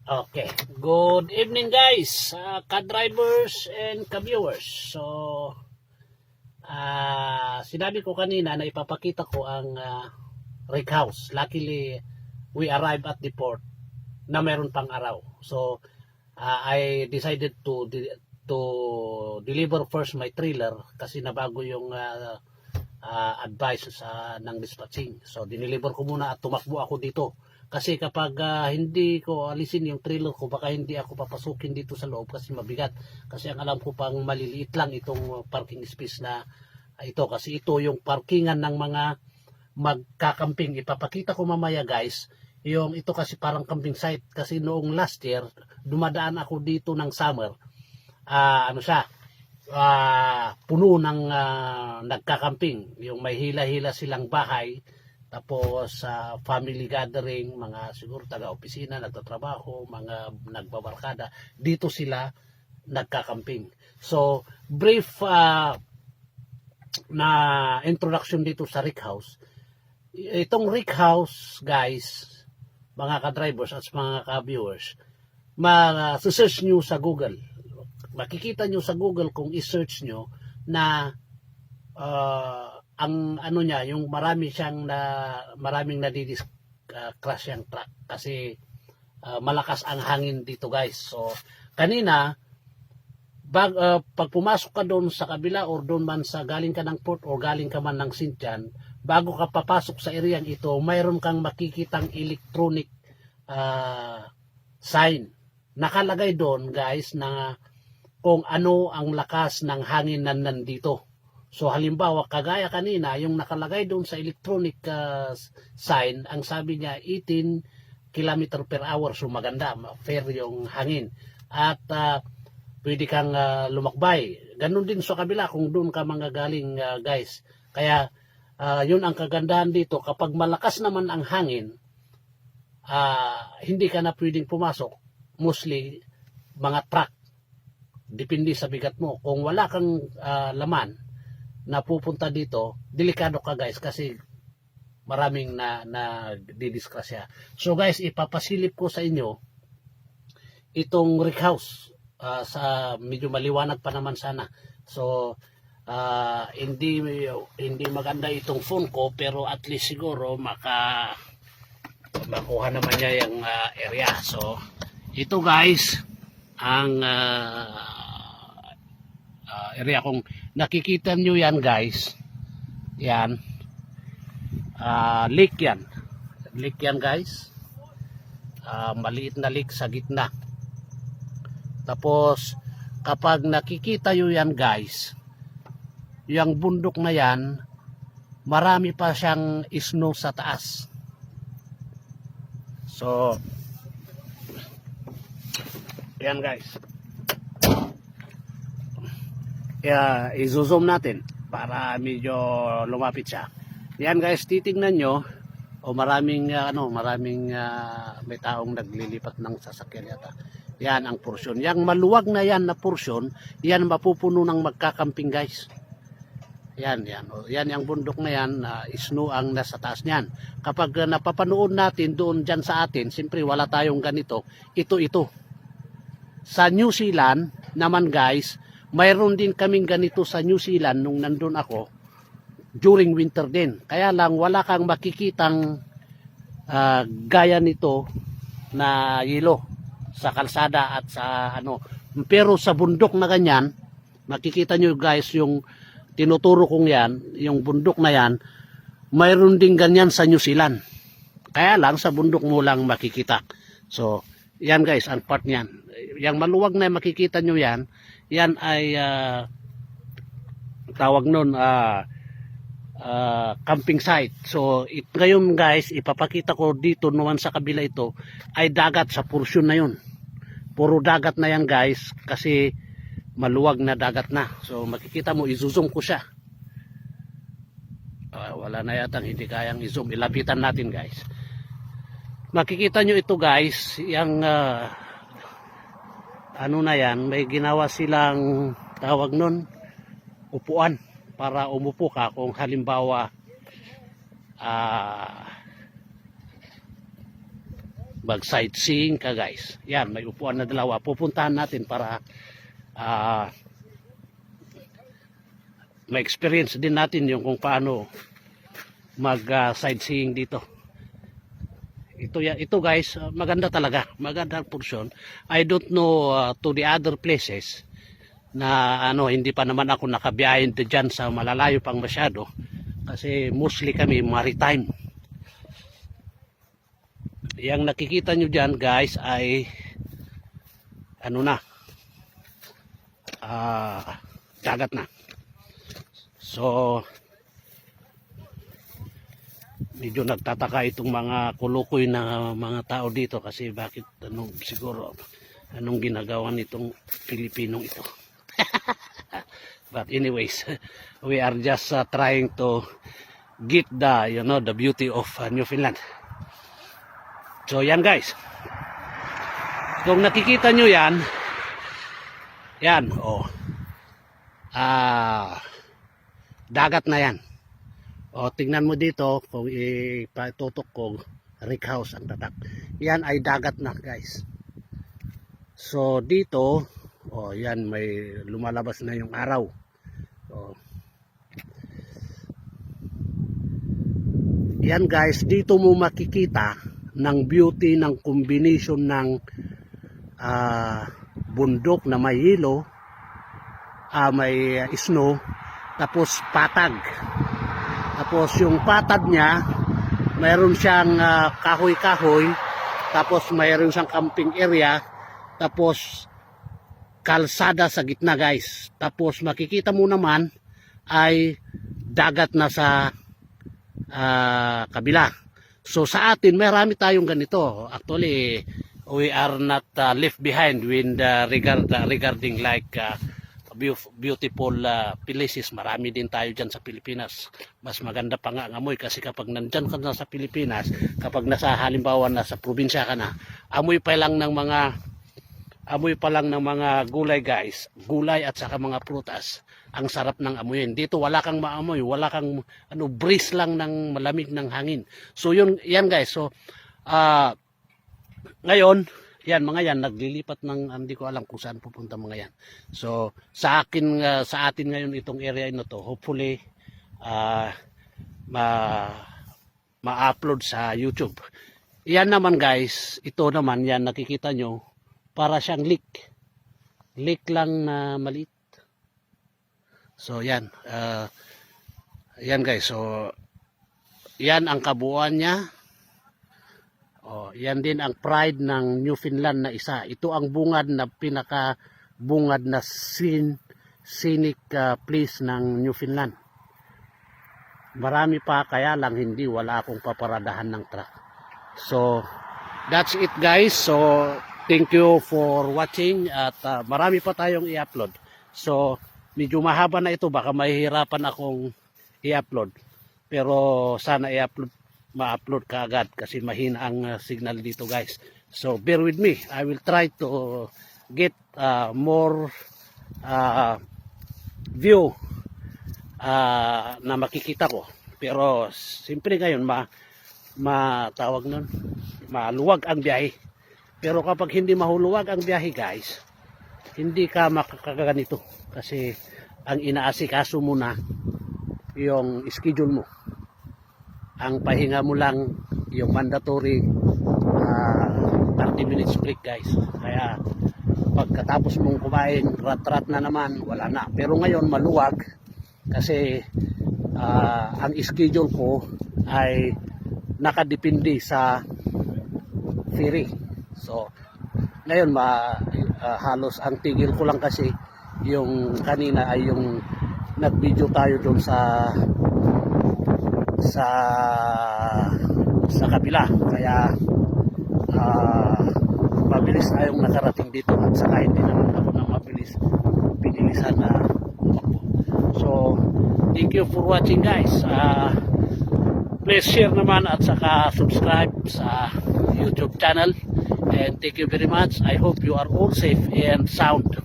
Okay, good evening guys, ka-drivers and ka-viewers. So, sinabi ko kanina na ipapakita ko ang rig house. Luckily, we arrived at the port na meron pang araw. So, I decided to deliver first my trailer kasi nabago yung advice ng dispatching. So, dineliver ko muna at tumakbo ako dito. Kasi kapag hindi ko alisin yung trailer ko, baka hindi ako papasukin dito sa loob kasi mabigat. Kasi ang alam ko pang maliliit lang itong parking space na ito. Kasi ito yung parkingan ng mga magkakamping. Ipapakita ko mamaya guys, yung ito kasi parang camping site. Kasi noong last year, dumadaan ako dito ng summer. Puno ng nagkakamping. Yung may hila-hila silang bahay. Tapos family gathering, mga siguro taga-opisina, nagtatrabaho, mga nagbabarkada, dito sila nagkakamping. So, brief na introduction dito sa Rick House. Itong Rick House, guys, mga ka-drivers at mga ka-viewers, ma-search nyo sa Google. Makikita nyo sa Google kung i-search nyo na ang ano niya, yung maraming crash yung truck kasi malakas ang hangin dito guys. So kanina pag pumasok ka doon sa kabila or doon man sa galing ka ng port or galing ka man ng Sintian, bago ka papasok sa area ito, mayroon kang makikitang electronic sign. Nakalagay doon guys na kung ano ang lakas ng hangin na nandito. So halimbawa, kagaya kanina, yung nakalagay doon sa electronic sign, ang sabi niya 18 km per hour. So maganda, fair yung hangin. At pwede kang lumakbay. Ganun din sa kabila kung doon ka mga galing guys. Kaya yun ang kagandahan dito. Kapag malakas naman ang hangin, hindi ka na pwedeng pumasok. Mostly mga truck. Depende sa bigat mo. Kung wala kang laman na pupunta dito, delikado ka guys kasi maraming na didiskrasya. So guys, ipapasilip ko sa inyo itong Rick House sa medyo maliwanag pa naman sana. So hindi maganda itong phone ko pero at least siguro makuha naman niya yung area. So ito guys ang area. Kung nakikita nyo yan guys, yan lake yan guys, maliit na lake sa gitna. Tapos kapag nakikita nyo yan guys, yung bundok na yan, marami pa siyang snow sa taas. So yan guys, i-zoom natin para medyo lumapit siya. Yan guys, titingnan nyo, maraming may taong naglilipat ng sasakyan yata. Yan ang porsyon. Yang maluwag na yan na porsyon, yan mapupuno ng magkakamping guys. Yan yung bundok na yan, snow ang nasa taas niyan. Kapag napapanood natin doon dyan sa atin, siyempre wala tayong ganito, ito. Sa New Zealand naman guys, mayroon din kaming ganito sa New Zealand nung nandun ako during winter din. Kaya lang wala kang makikitang gaya nito na yelo sa kalsada at sa ano. Pero sa bundok na ganyan, makikita nyo guys yung tinuturo kong yan, yung bundok na yan, mayroon din ganyan sa New Zealand. Kaya lang sa bundok mo lang makikita. So yan guys, ang part niyan. Yung maluwag na makikita nyo yan, yan ay tawag nun camping site. So ngayon guys, ipapakita ko dito naman sa kabila ito ay dagat sa portion na yun. Puro dagat na yan guys kasi maluwag na dagat na. So makikita mo, i-zoom ko siya. Wala na yatang hindi kayang i-zoom. Ilapitan natin guys. Makikita nyo ito guys, yung ano na yan, may ginawa silang tawag nun, upuan para umupo ka kung halimbawa mag sightseeing ka guys. Yan, may upuan na dalawa. Pupuntahan natin para ma-experience din natin yung kung paano mag sightseeing dito. Ito guys, maganda talaga. Magandang portion. I don't know to the other places na hindi pa naman ako nakabiyahin dyan sa malalayo pang masyado. Kasi mostly kami maritime. Yang nakikita nyo dyan guys ay dagat na. So medyo nagtataka itong mga kulukoy na mga tao dito kasi bakit siguro anong ginagawa nitong Pilipinong ito. But anyways, we are just trying to get the beauty of Newfoundland. So yan guys. Kung nakikita nyo yan dagat na yan. O tingnan mo dito kung ipatutok ko Rick House ang tatak. Yan ay dagat na guys. So dito yan may lumalabas na yung araw. Yan guys, dito mo makikita ng beauty ng combination ng bundok na may hilo, may snow, tapos patag. Tapos yung patad niya, mayroon siyang kahoy-kahoy, tapos mayroon siyang camping area, tapos kalsada sa gitna guys. Tapos makikita mo naman ay dagat na sa kabila. So sa atin, marami tayong ganito. Actually, we are not left behind when regarding like beautiful places. Marami din tayo dyan sa Pilipinas. Mas maganda pa nga ang amoy kasi kapag nandyan ka na sa Pilipinas, kapag nasa halimbawa nasa probinsya ka na, amoy pa lang ng mga gulay guys, gulay at saka mga prutas. Ang sarap ng amoyin. Dito wala kang maamoy, wala kang breeze lang ng malamig ng hangin. So yan guys. So ngayon yan mga yan naglilipat ng hindi ko alam kung saan pupunta mga yan. So sa atin ngayon itong area ino to, hopefully ma-upload sa YouTube. Yan naman guys, ito naman yan nakikita nyo, para siyang lake lang na maliit. So yan yan guys. So yan ang kabuuan niya. Yan din ang pride ng Newfoundland na isa. Ito ang bungad na pinaka-bungad na scenic place ng Newfoundland. Marami pa, kaya lang wala akong paparadahan ng truck. So that's it guys. So thank you for watching at marami pa tayong i-upload. So medyo mahaba na ito, baka mahihirapan akong i-upload. Pero sana ma-upload ka agad kasi mahina ang signal dito guys. So bear with me. I will try to get more view na makikita ko. Pero siyempre ngayon matawag nun, maluwag ang biyahe. Pero kapag hindi mahuluwag ang biyahe guys, hindi ka makakaganito kasi ang inaasikaso mo na yung schedule mo. Ang pahinga mo lang yung mandatory 30 minutes break guys. Kaya pagkatapos mong kumain, rat-rat na naman, wala na. Pero ngayon maluwag kasi ang schedule ko ay nakadepende sa ferry. So ngayon halos ang tigil ko lang kasi yung kanina ay yung nag-video tayo doon sa kabila, kaya mabilis tayong nakarating dito at saka hindi naman ako na mabilis pinilisan na tumakbo. So thank you for watching guys. Please share naman at saka subscribe sa YouTube channel, and thank you very much. I hope you are all safe and sound.